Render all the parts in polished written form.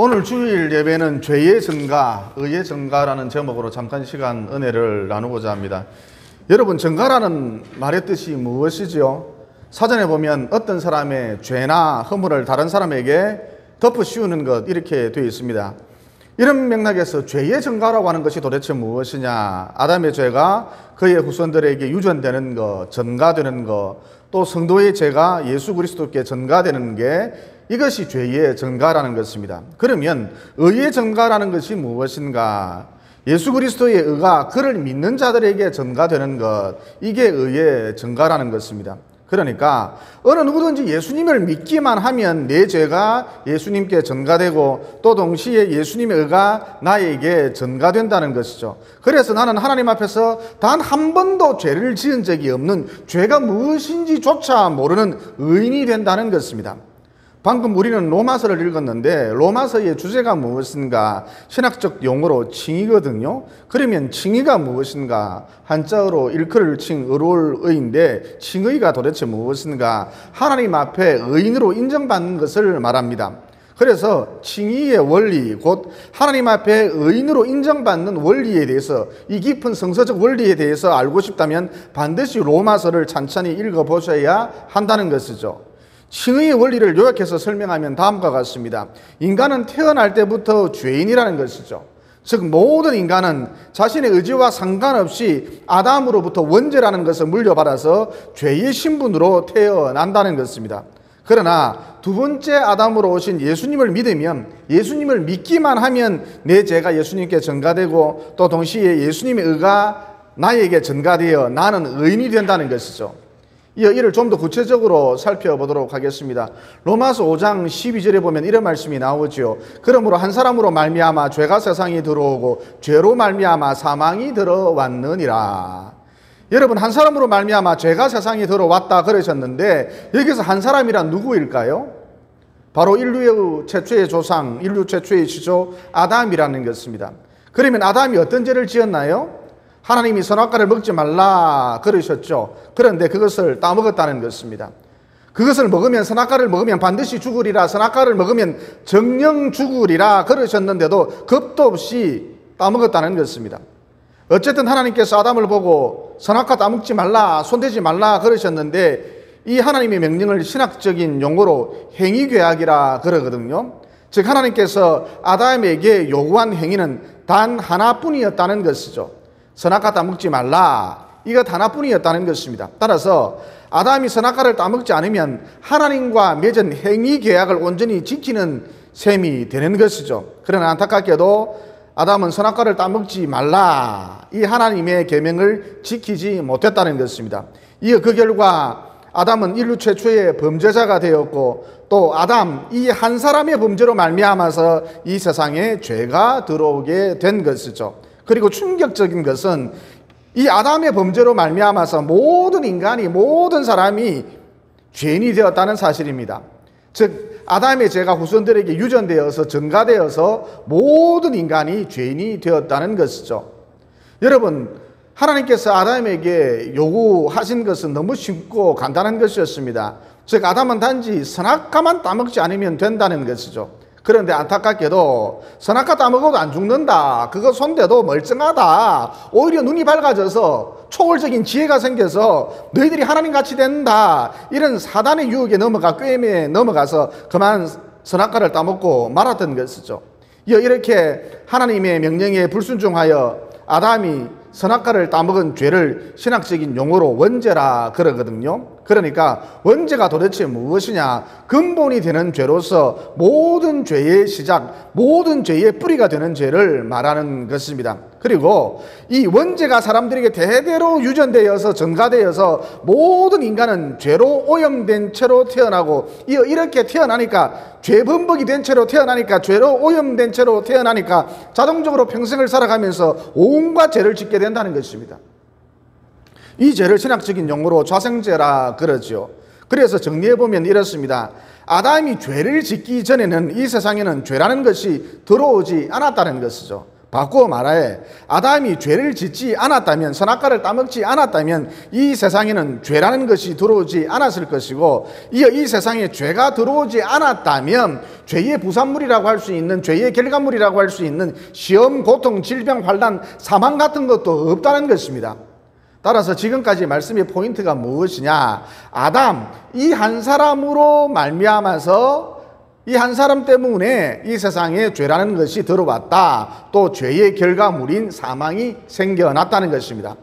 오늘 주일 예배는 죄의 증가, 의의 증가라는 제목으로 잠깐 시간 은혜를 나누고자 합니다. 여러분, 증가라는 말의 뜻이 무엇이지요? 사전에 보면 어떤 사람의 죄나 허물을 다른 사람에게 덮어 씌우는 것, 이렇게 되어 있습니다. 이런 맥락에서 죄의 증가라고 하는 것이 도대체 무엇이냐? 아담의 죄가 그의 후손들에게 유전되는 것, 전가되는 것, 또 성도의 죄가 예수 그리스도께 전가되는 게 이것이 죄의 증가라는 것입니다. 그러면 의의 증가라는 것이 무엇인가? 예수 그리스도의 의가 그를 믿는 자들에게 전가되는 것, 이게 의의 증가라는 것입니다. 그러니까 어느 누구든지 예수님을 믿기만 하면 내 죄가 예수님께 전가되고 또 동시에 예수님의 의가 나에게 전가된다는 것이죠. 그래서 나는 하나님 앞에서 단 한 번도 죄를 지은 적이 없는, 죄가 무엇인지조차 모르는 의인이 된다는 것입니다. 방금 우리는 로마서를 읽었는데 로마서의 주제가 무엇인가? 신학적 용어로 칭의거든요. 그러면 칭의가 무엇인가? 한자어로 일컬을 칭 의로울 의인데 칭의가 도대체 무엇인가? 하나님 앞에 의인으로 인정받는 것을 말합니다. 그래서 칭의의 원리, 곧 하나님 앞에 의인으로 인정받는 원리에 대해서, 이 깊은 성서적 원리에 대해서 알고 싶다면 반드시 로마서를 찬찬히 읽어보셔야 한다는 것이죠. 칭의의 원리를 요약해서 설명하면 다음과 같습니다. 인간은 태어날 때부터 죄인이라는 것이죠. 즉 모든 인간은 자신의 의지와 상관없이 아담으로부터 원죄라는 것을 물려받아서 죄의 신분으로 태어난다는 것입니다. 그러나 두 번째 아담으로 오신 예수님을 믿으면, 예수님을 믿기만 하면 내 죄가 예수님께 전가되고 또 동시에 예수님의 의가 나에게 전가되어 나는 의인이 된다는 것이죠. 이를 좀 더 구체적으로 살펴보도록 하겠습니다. 로마서 5장 12절에 보면 이런 말씀이 나오죠. 그러므로 한 사람으로 말미암아 죄가 세상에 들어오고 죄로 말미암아 사망이 들어왔느니라. 여러분, 한 사람으로 말미암아 죄가 세상에 들어왔다 그러셨는데 여기서 한 사람이란 누구일까요? 바로 인류의 최초의 조상, 인류 최초의 지조 아담이라는 것입니다. 그러면 아담이 어떤 죄를 지었나요? 하나님이 선악과를 먹지 말라 그러셨죠. 그런데 그것을 따먹었다는 것입니다. 그것을 먹으면, 선악과를 먹으면 반드시 죽으리라, 선악과를 먹으면 정령 죽으리라 그러셨는데도 겁도 없이 따먹었다는 것입니다. 어쨌든 하나님께서 아담을 보고 선악과 따먹지 말라, 손대지 말라 그러셨는데 이 하나님의 명령을 신학적인 용어로 행위궤약이라 그러거든요. 즉 하나님께서 아담에게 요구한 행위는 단 하나뿐이었다는 것이죠. 선악과 따먹지 말라, 이것 하나뿐이었다는 것입니다. 따라서 아담이 선악과를 따먹지 않으면 하나님과 맺은 행위 계약을 온전히 지키는 셈이 되는 것이죠. 그러나 안타깝게도 아담은 선악과를 따먹지 말라, 이 하나님의 계명을 지키지 못했다는 것입니다. 이어 그 결과 아담은 인류 최초의 범죄자가 되었고 또 아담, 이 한 사람의 범죄로 말미암아서 이 세상에 죄가 들어오게 된 것이죠. 그리고 충격적인 것은 이 아담의 범죄로 말미암아서 모든 인간이, 모든 사람이 죄인이 되었다는 사실입니다. 즉 아담의 죄가 후손들에게 유전되어서 전가되어서 모든 인간이 죄인이 되었다는 것이죠. 여러분, 하나님께서 아담에게 요구하신 것은 너무 쉽고 간단한 것이었습니다. 즉 아담은 단지 선악과만 따먹지 않으면 된다는 것이죠. 그런데 안타깝게도 선악과 따먹어도 안 죽는다, 그거 손대도 멀쩡하다, 오히려 눈이 밝아져서 초월적인 지혜가 생겨서 너희들이 하나님같이 된다, 이런 사단의 유혹에 넘어가, 꾀임에 넘어가서 그만 선악과를 따먹고 말았던 것이죠. 이렇게 하나님의 명령에 불순종하여 아담이 선악과를 따먹은 죄를 신학적인 용어로 원죄라 그러거든요. 그러니까 원죄가 도대체 무엇이냐? 근본이 되는 죄로서 모든 죄의 시작, 모든 죄의 뿌리가 되는 죄를 말하는 것입니다. 그리고 이 원죄가 사람들에게 대대로 유전되어서 전가되어서 모든 인간은 죄로 오염된 채로 태어나고, 이렇게 태어나니까, 죄범벅이 된 채로 태어나니까, 죄로 오염된 채로 태어나니까 자동적으로 평생을 살아가면서 온갖 죄를 짓게 된다는 것입니다. 이 죄를 신학적인 용어로 좌생죄라 그러죠. 그래서 정리해보면 이렇습니다. 아담이 죄를 짓기 전에는 이 세상에는 죄라는 것이 들어오지 않았다는 것이죠. 바꾸어 말하에 아담이 죄를 짓지 않았다면, 선악과를 따먹지 않았다면 이 세상에는 죄라는 것이 들어오지 않았을 것이고, 이어 이 세상에 죄가 들어오지 않았다면 죄의 부산물이라고 할 수 있는, 죄의 결과물이라고 할 수 있는 시험, 고통, 질병, 환난, 사망 같은 것도 없다는 것입니다. 따라서 지금까지 말씀의 포인트가 무엇이냐? 아담, 이 한 사람으로 말미암아서, 이 한 사람 때문에 이 세상에 죄라는 것이 들어왔다. 또 죄의 결과물인 사망이 생겨났다는 것입니다.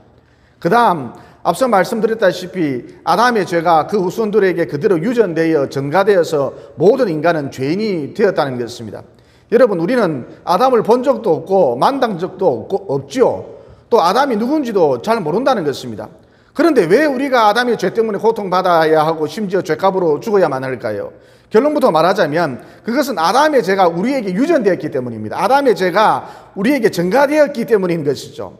그 다음 앞서 말씀드렸다시피 아담의 죄가 그 후손들에게 그대로 유전되어 전가되어서 모든 인간은 죄인이 되었다는 것입니다. 여러분, 우리는 아담을 본 적도 없고 만난 적도 없지요. 또 아담이 누군지도 잘 모른다는 것입니다. 그런데 왜 우리가 아담의 죄 때문에 고통받아야 하고 심지어 죄값으로 죽어야만 할까요? 결론부터 말하자면 그것은 아담의 죄가 우리에게 유전되었기 때문입니다. 아담의 죄가 우리에게 전가되었기 때문인 것이죠.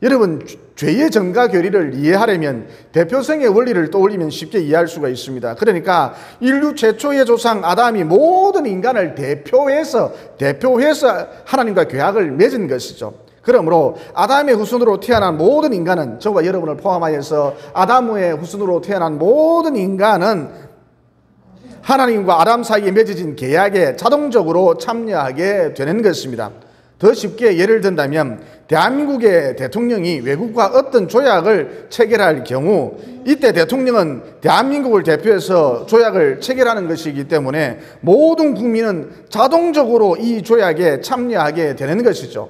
여러분, 죄의 전가 교리를 이해하려면 대표성의 원리를 떠올리면 쉽게 이해할 수가 있습니다. 그러니까 인류 최초의 조상 아담이 모든 인간을 대표해서 하나님과 계약을 맺은 것이죠. 그러므로 아담의 후손으로 태어난 모든 인간은, 저와 여러분을 포함하여서 아담의 후손으로 태어난 모든 인간은 하나님과 아담 사이에 맺어진 계약에 자동적으로 참여하게 되는 것입니다. 더 쉽게 예를 든다면 대한민국의 대통령이 외국과 어떤 조약을 체결할 경우 이때 대통령은 대한민국을 대표해서 조약을 체결하는 것이기 때문에 모든 국민은 자동적으로 이 조약에 참여하게 되는 것이죠.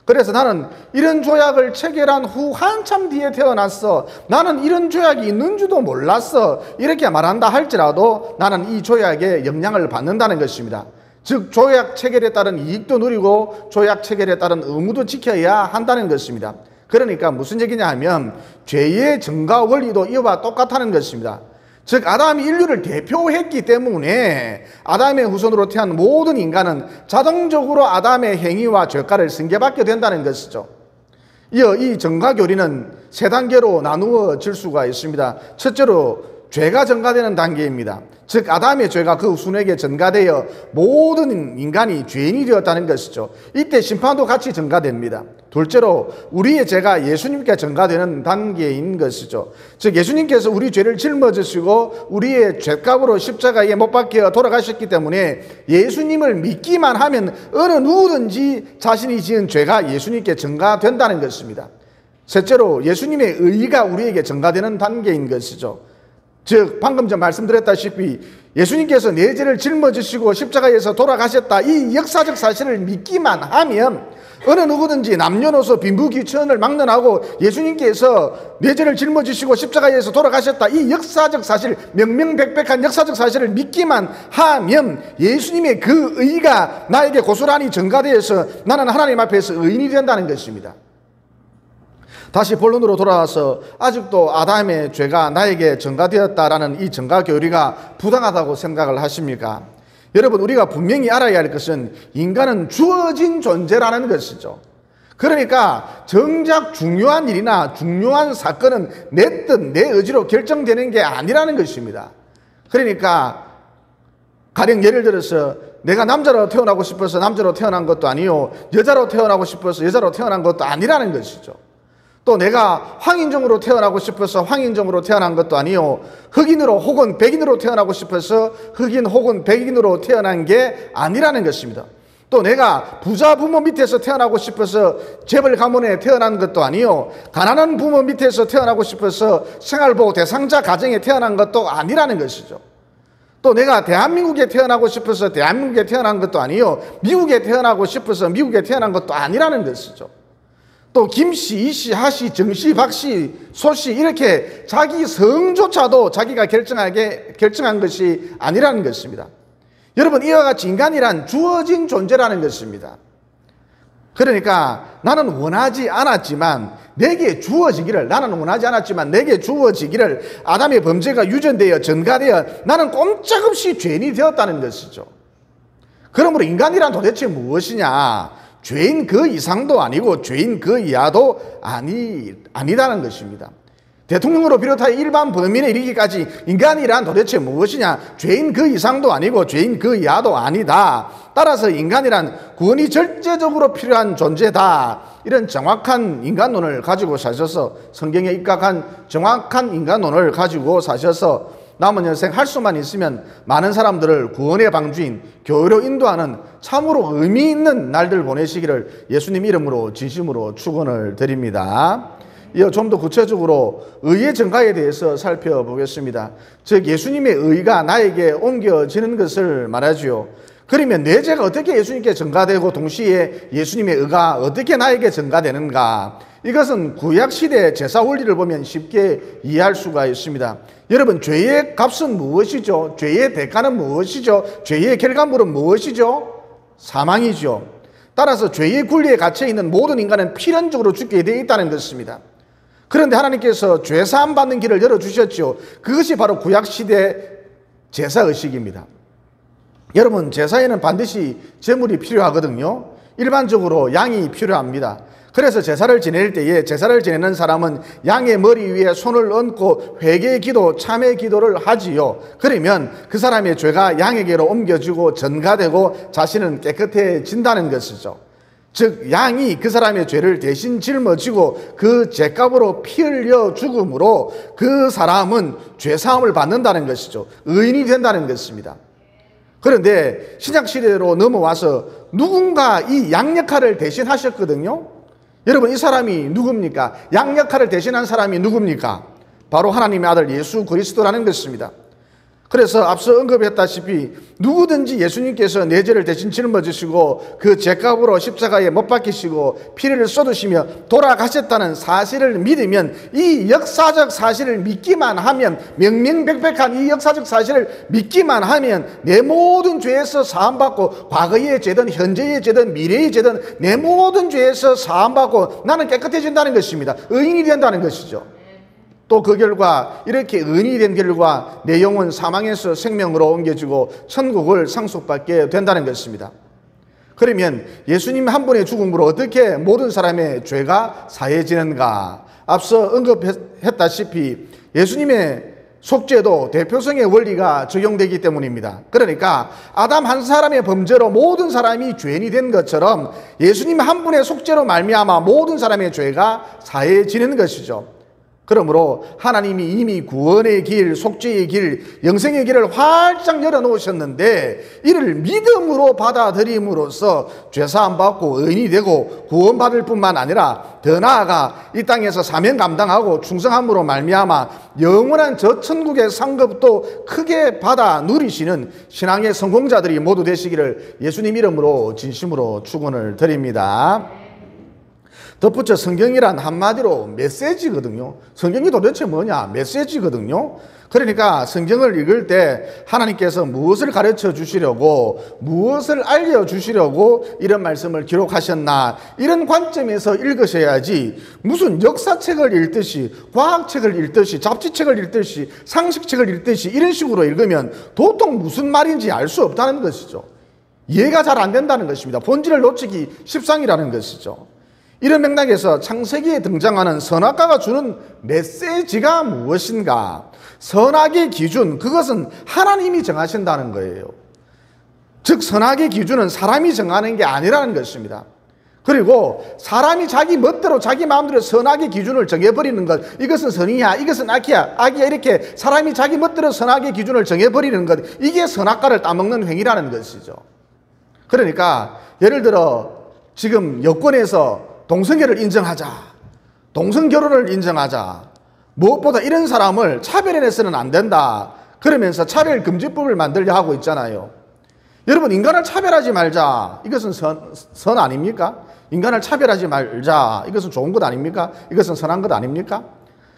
그래서 나는 이런 조약을 체결한 후 한참 뒤에 태어났어, 나는 이런 조약이 있는 줄도 몰랐어, 이렇게 말한다 할지라도 나는 이 조약에 영향을 받는다는 것입니다. 즉 조약 체결에 따른 이익도 누리고 조약 체결에 따른 의무도 지켜야 한다는 것입니다. 그러니까 무슨 얘기냐 하면 죄의 전가 원리도 이와 똑같다는 것입니다. 즉 아담이 인류를 대표했기 때문에 아담의 후손으로 태어난 모든 인간은 자동적으로 아담의 행위와 죄가를 승계받게 된다는 것이죠. 이어 이 전가 교리는 세 단계로 나누어질 수가 있습니다. 첫째로 죄가 전가되는 단계입니다. 즉 아담의 죄가 그 후손에게 전가되어 모든 인간이 죄인이 되었다는 것이죠. 이때 심판도 같이 전가됩니다. 둘째로 우리의 죄가 예수님께 전가되는 단계인 것이죠. 즉 예수님께서 우리 죄를 짊어지시고 우리의 죄값으로 십자가에 못 박혀 돌아가셨기 때문에 예수님을 믿기만 하면 어느 누구든지 자신이 지은 죄가 예수님께 전가된다는 것입니다. 셋째로 예수님의 의가 우리에게 전가되는 단계인 것이죠. 즉 방금 전 말씀드렸다시피 예수님께서 내 죄를 짊어지시고 십자가에서 돌아가셨다, 이 역사적 사실을 믿기만 하면 어느 누구든지 남녀노소 빈부귀천을 막론하고 예수님께서 내 죄를 짊어지시고 십자가에서 돌아가셨다, 이 역사적 사실, 명명백백한 역사적 사실을 믿기만 하면 예수님의 그 의가 나에게 고스란히 전가되어서 나는 하나님 앞에서 의인이 된다는 것입니다. 다시 본론으로 돌아와서 아직도 아담의 죄가 나에게 전가되었다라는 이 전가 교리가 부당하다고 생각을 하십니까? 여러분, 우리가 분명히 알아야 할 것은 인간은 주어진 존재라는 것이죠. 그러니까 정작 중요한 일이나 중요한 사건은 내 뜻, 내 의지로 결정되는 게 아니라는 것입니다. 그러니까 가령 예를 들어서 내가 남자로 태어나고 싶어서 남자로 태어난 것도 아니요, 여자로 태어나고 싶어서 여자로 태어난 것도 아니라는 것이죠. 또 내가 황인종으로 태어나고 싶어서 황인종으로 태어난 것도 아니요, 흑인으로 혹은 백인으로 태어나고 싶어서 흑인 혹은 백인으로 태어난 게 아니라는 것입니다. 또 내가 부자 부모 밑에서 태어나고 싶어서 재벌 가문에 태어난 것도 아니요, 가난한 부모 밑에서 태어나고 싶어서 생활보호 대상자 가정에 태어난 것도 아니라는 것이죠. 또 내가 대한민국에 태어나고 싶어서 대한민국에 태어난 것도 아니요, 미국에 태어나고 싶어서 미국에 태어난 것도 아니라는 것이죠. 또 김씨, 이씨, 하씨, 정씨, 박씨, 소씨, 이렇게 자기 성조차도 자기가 결정한 것이 아니라는 것입니다. 여러분, 이와 같이 인간이란 주어진 존재라는 것입니다. 그러니까 나는 원하지 않았지만 내게 주어지기를, 아담의 범죄가 유전되어 전가되어 나는 꼼짝없이 죄인이 되었다는 것이죠. 그러므로 인간이란 도대체 무엇이냐? 죄인 그 이상도 아니고 죄인 그 이하도 아니다는 것입니다. 대통령으로 비롯하여 일반 범인에 이르기까지 인간이란 도대체 무엇이냐? 죄인 그 이상도 아니고 죄인 그 이하도 아니다. 따라서 인간이란 구원이 절대적으로 필요한 존재다. 이런 정확한 인간론을 가지고 사셔서, 성경에 입각한 정확한 인간론을 가지고 사셔서 남은 여생 할 수만 있으면 많은 사람들을 구원의 방주인 교회로 인도하는 참으로 의미 있는 날들 보내시기를 예수님 이름으로 진심으로 축원을 드립니다. 이어 좀 더 구체적으로 의의 증가에 대해서 살펴보겠습니다. 즉 예수님의 의가 나에게 옮겨지는 것을 말하지요. 그러면 내 죄가 어떻게 예수님께 증가되고 동시에 예수님의 의가 어떻게 나에게 증가되는가? 이것은 구약시대 제사 원리를 보면 쉽게 이해할 수가 있습니다. 여러분, 죄의 값은 무엇이죠? 죄의 대가는 무엇이죠? 죄의 결과물은 무엇이죠? 사망이죠. 따라서 죄의 굴리에 갇혀 있는 모든 인간은 필연적으로 죽게 되어 있다는 것입니다. 그런데 하나님께서 죄사함 받는 길을 열어주셨죠. 그것이 바로 구약시대 제사의식입니다. 여러분, 제사에는 반드시 제물이 필요하거든요. 일반적으로 양이 필요합니다. 그래서 제사를 지낼 때에 제사를 지내는 사람은 양의 머리 위에 손을 얹고 회개 기도, 참회 기도를 하지요. 그러면 그 사람의 죄가 양에게로 옮겨지고 전가되고 자신은 깨끗해진다는 것이죠. 즉 양이 그 사람의 죄를 대신 짊어지고 그 죄값으로 피 흘려 죽음으로 그 사람은 죄사함을 받는다는 것이죠. 의인이 된다는 것입니다. 그런데 신약시대로 넘어와서 누군가 이 양 역할을 대신 하셨거든요. 여러분, 이 사람이 누굽니까? 양 역할을 대신한 사람이 누굽니까? 바로 하나님의 아들 예수 그리스도라는 것입니다. 그래서 앞서 언급했다시피 누구든지 예수님께서 내 죄를 대신 짊어지시고 그 죄값으로 십자가에 못 박히시고 피를 쏟으시며 돌아가셨다는 사실을 믿으면, 이 역사적 사실을 믿기만 하면, 명명백백한 이 역사적 사실을 믿기만 하면 내 모든 죄에서 사함받고, 과거의 죄든 현재의 죄든 미래의 죄든 내 모든 죄에서 사함받고 나는 깨끗해진다는 것입니다. 의인이 된다는 것이죠. 또 그 결과 이렇게 의인이 된 결과 내 영혼 사망에서 생명으로 옮겨지고 천국을 상속받게 된다는 것입니다. 그러면 예수님 한 분의 죽음으로 어떻게 모든 사람의 죄가 사해지는가? 앞서 언급했다시피 예수님의 속죄도 대표성의 원리가 적용되기 때문입니다. 그러니까 아담 한 사람의 범죄로 모든 사람이 죄인이 된 것처럼 예수님 한 분의 속죄로 말미암아 모든 사람의 죄가 사해지는 것이죠. 그러므로 하나님이 이미 구원의 길, 속죄의 길, 영생의 길을 활짝 열어놓으셨는데 이를 믿음으로 받아들임으로써 죄사함 받고 의인이 되고 구원받을 뿐만 아니라 더 나아가 이 땅에서 사명 감당하고 충성함으로 말미암아 영원한 저 천국의 상급도 크게 받아 누리시는 신앙의 성공자들이 모두 되시기를 예수님 이름으로 진심으로 축원을 드립니다. 덧붙여 성경이란 한마디로 메시지거든요. 성경이 도대체 뭐냐? 메시지거든요. 그러니까 성경을 읽을 때 하나님께서 무엇을 가르쳐 주시려고, 무엇을 알려주시려고 이런 말씀을 기록하셨나, 이런 관점에서 읽으셔야지 무슨 역사책을 읽듯이, 과학책을 읽듯이, 잡지책을 읽듯이, 상식책을 읽듯이 이런 식으로 읽으면 도통 무슨 말인지 알 수 없다는 것이죠. 이해가 잘 안 된다는 것입니다. 본질을 놓치기 십상이라는 것이죠. 이런 맥락에서 창세기에 등장하는 선악과가 주는 메시지가 무엇인가? 선악의 기준, 그것은 하나님이 정하신다는 거예요. 즉 선악의 기준은 사람이 정하는 게 아니라는 것입니다. 그리고 사람이 자기 멋대로 자기 마음대로 선악의 기준을 정해버리는 것, 이것은 선이야, 이것은 악이야, 이렇게 사람이 자기 멋대로 선악의 기준을 정해버리는 것, 이게 선악과를 따먹는 행위라는 것이죠. 그러니까 예를 들어 지금 여권에서 동성애를 인정하자, 동성결혼을 인정하자, 무엇보다 이런 사람을 차별해내서는 안 된다, 그러면서 차별금지법을 만들려 하고 있잖아요. 여러분, 인간을 차별하지 말자, 이것은 선 아닙니까? 인간을 차별하지 말자, 이것은 좋은 것 아닙니까? 이것은 선한 것 아닙니까?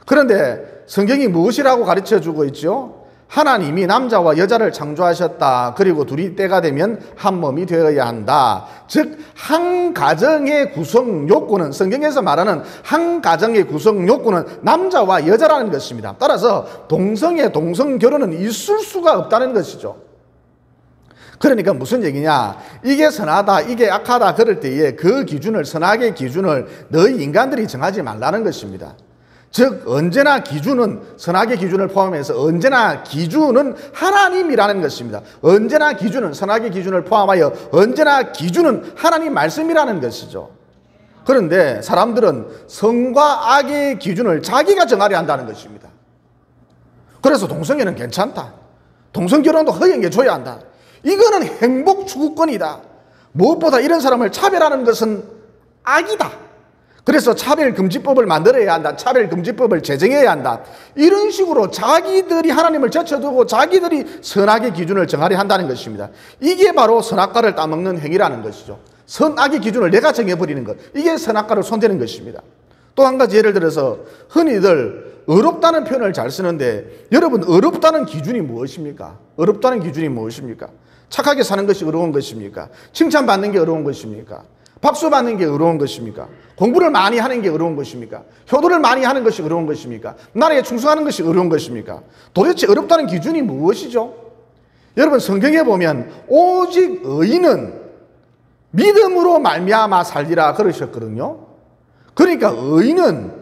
그런데 성경이 무엇이라고 가르쳐주고 있죠? 하나님이 남자와 여자를 창조하셨다. 그리고 둘이 때가 되면 한 몸이 되어야 한다. 즉 한 가정의 구성 요건은, 성경에서 말하는 한 가정의 구성 요건은 남자와 여자라는 것입니다. 따라서 동성애, 동성결혼은 있을 수가 없다는 것이죠. 그러니까 무슨 얘기냐, 이게 선하다, 이게 악하다 그럴 때에 그 기준을, 선악의 기준을 너희 인간들이 정하지 말라는 것입니다. 즉 언제나 기준은, 선악의 기준을 포함해서 언제나 기준은 하나님이라는 것입니다. 언제나 기준은, 선악의 기준을 포함하여 언제나 기준은 하나님 말씀이라는 것이죠. 그런데 사람들은 선과 악의 기준을 자기가 정하려 한다는 것입니다. 그래서 동성애는 괜찮다, 동성결혼도 허용해 줘야 한다, 이거는 행복 추구권이다, 무엇보다 이런 사람을 차별하는 것은 악이다, 그래서 차별금지법을 만들어야 한다, 차별금지법을 제정해야 한다, 이런 식으로 자기들이 하나님을 제쳐두고 자기들이 선악의 기준을 정하려 한다는 것입니다. 이게 바로 선악과를 따먹는 행위라는 것이죠. 선악의 기준을 내가 정해버리는 것, 이게 선악과를 손대는 것입니다. 또 한 가지 예를 들어서 흔히들 어렵다는 표현을 잘 쓰는데, 여러분 어렵다는 기준이 무엇입니까? 어렵다는 기준이 무엇입니까? 착하게 사는 것이 어려운 것입니까? 칭찬받는 게 어려운 것입니까? 박수 받는 게 어려운 것입니까? 공부를 많이 하는 게 어려운 것입니까? 효도를 많이 하는 것이 어려운 것입니까? 나라에 충성하는 것이 어려운 것입니까? 도대체 어렵다는 기준이 무엇이죠? 여러분 성경에 보면 오직 의인은 믿음으로 말미암아 살리라 그러셨거든요. 그러니까 의인은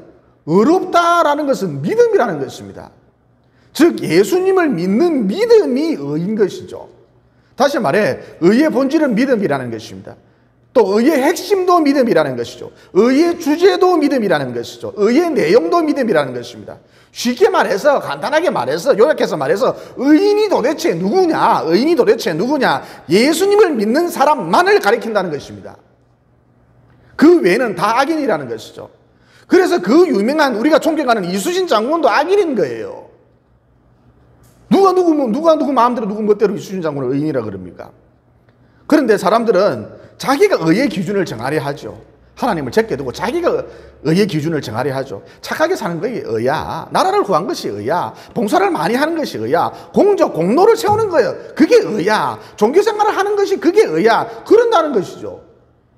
어렵다라는 것은 믿음이라는 것입니다. 즉 예수님을 믿는 믿음이 의인 것이죠. 다시 말해 의의 본질은 믿음이라는 것입니다. 또 의의 핵심도 믿음이라는 것이죠. 의의 주제도 믿음이라는 것이죠. 의의 내용도 믿음이라는 것입니다. 쉽게 말해서, 간단하게 말해서, 요약해서 말해서 의인이 도대체 누구냐? 의인이 도대체 누구냐? 예수님을 믿는 사람만을 가리킨다는 것입니다. 그 외에는 다 악인이라는 것이죠. 그래서 그 유명한 우리가 존경하는 이수신 장군도 악인인 거예요. 누가 누구 마음대로 누구 멋대로 이수신 장군을 의인이라 그럽니까? 그런데 사람들은 자기가 의의 기준을 정하려 하죠. 하나님을 제껴두고 자기가 의의 기준을 정하려 하죠. 착하게 사는 것이 의야, 나라를 구한 것이 의야, 봉사를 많이 하는 것이 의야, 공로를 세우는 거예요. 그게 의야, 종교생활을 하는 것이 그게 의야, 그런다는 것이죠.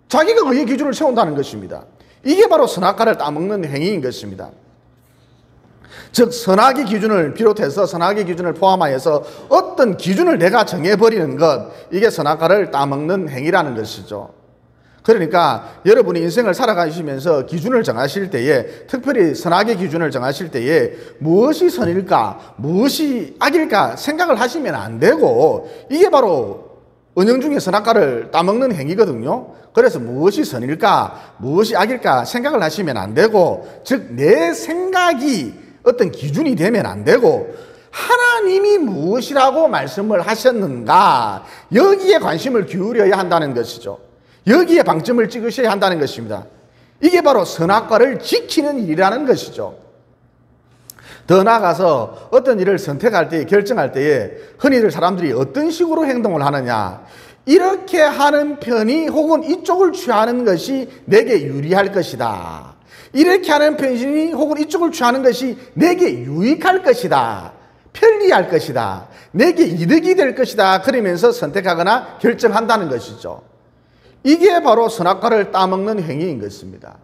자기가 의의 기준을 세운다는 것입니다. 이게 바로 선악과를 따먹는 행위인 것입니다. 즉 선악의 기준을 비롯해서, 선악의 기준을 포함하여서 어떤 기준을 내가 정해버리는 것, 이게 선악과를 따먹는 행위라는 것이죠. 그러니까 여러분이 인생을 살아가시면서 기준을 정하실 때에, 특별히 선악의 기준을 정하실 때에 무엇이 선일까, 무엇이 악일까 생각을 하시면 안 되고, 이게 바로 은연중에 선악과를 따먹는 행위거든요. 그래서 무엇이 선일까, 무엇이 악일까 생각을 하시면 안 되고, 즉 내 생각이 어떤 기준이 되면 안 되고, 하나님이 무엇이라고 말씀을 하셨는가, 여기에 관심을 기울여야 한다는 것이죠. 여기에 방점을 찍으셔야 한다는 것입니다. 이게 바로 선악과를 지키는 일이라는 것이죠. 더 나아가서 어떤 일을 선택할 때, 결정할 때에 흔히들 사람들이 어떤 식으로 행동을 하느냐, 이렇게 하는 편이 혹은 이쪽을 취하는 것이 내게 유리할 것이다, 이렇게 하는 편이 혹은 이쪽을 취하는 것이 내게 유익할 것이다, 편리할 것이다, 내게 이득이 될 것이다, 그러면서 선택하거나 결정한다는 것이죠. 이게 바로 선악과를 따먹는 행위인 것입니다.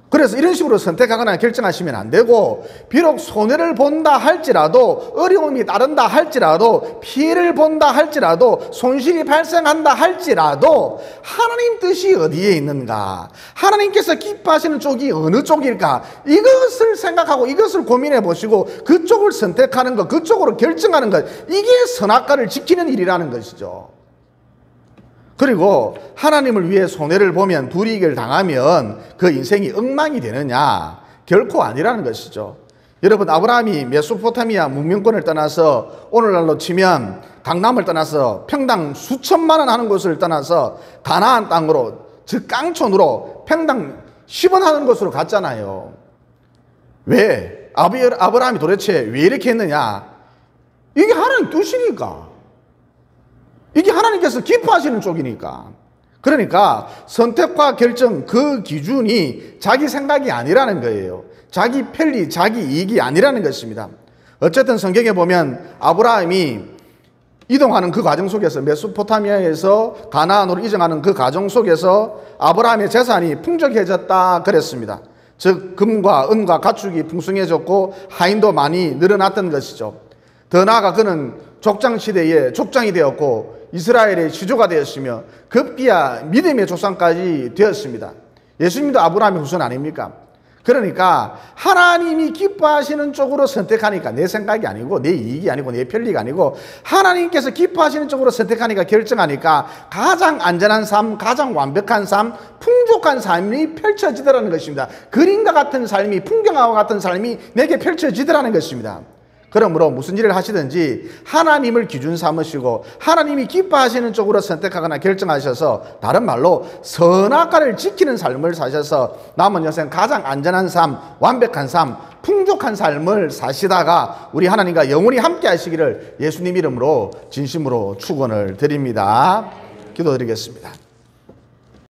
그래서 이런 식으로 선택하거나 결정하시면 안 되고, 비록 손해를 본다 할지라도, 어려움이 따른다 할지라도, 피해를 본다 할지라도, 손실이 발생한다 할지라도 하나님 뜻이 어디에 있는가, 하나님께서 기뻐하시는 쪽이 어느 쪽일까, 이것을 생각하고 이것을 고민해 보시고 그쪽을 선택하는 것, 그쪽으로 결정하는 것, 이게 선악과를 지키는 일이라는 것이죠. 그리고 하나님을 위해 손해를 보면, 불이익을 당하면 그 인생이 엉망이 되느냐? 결코 아니라는 것이죠. 여러분 아브라함이 메소포타미아 문명권을 떠나서, 오늘날로 치면 강남을 떠나서 평당 수천만 원 하는 곳을 떠나서 가나안 땅으로, 즉 깡촌으로 평당 10원 하는 곳으로 갔잖아요. 왜? 아브라함이 도대체 왜 이렇게 했느냐? 이게 하나님 뜻이니까, 이게 하나님께서 기뻐하시는 쪽이니까. 그러니까 선택과 결정, 그 기준이 자기 생각이 아니라는 거예요. 자기 편리, 자기 이익이 아니라는 것입니다. 어쨌든 성경에 보면 아브라함이 이동하는 그 과정 속에서, 메소포타미아에서 가나안으로 이정하는 그 과정 속에서 아브라함의 재산이 풍족해졌다 그랬습니다. 즉 금과 은과 가축이 풍성해졌고 하인도 많이 늘어났던 것이죠. 더 나아가 그는 족장시대에 족장이 되었고 이스라엘의 지조가 되었으며 급기야 믿음의 조상까지 되었습니다. 예수님도 아브라함의 후손 아닙니까? 그러니까 하나님이 기뻐하시는 쪽으로 선택하니까, 내 생각이 아니고 내 이익이 아니고 내 편리가 아니고 하나님께서 기뻐하시는 쪽으로 선택하니까, 결정하니까 가장 안전한 삶, 가장 완벽한 삶, 풍족한 삶이 펼쳐지더라는 것입니다. 그림과 같은 삶이, 풍경과 같은 삶이 내게 펼쳐지더라는 것입니다. 그러므로 무슨 일을 하시든지 하나님을 기준 삼으시고 하나님이 기뻐하시는 쪽으로 선택하거나 결정하셔서, 다른 말로 선악과를 지키는 삶을 사셔서 남은 여생 가장 안전한 삶, 완벽한 삶, 풍족한 삶을 사시다가 우리 하나님과 영원히 함께 하시기를 예수님 이름으로 진심으로 축원을 드립니다. 기도드리겠습니다.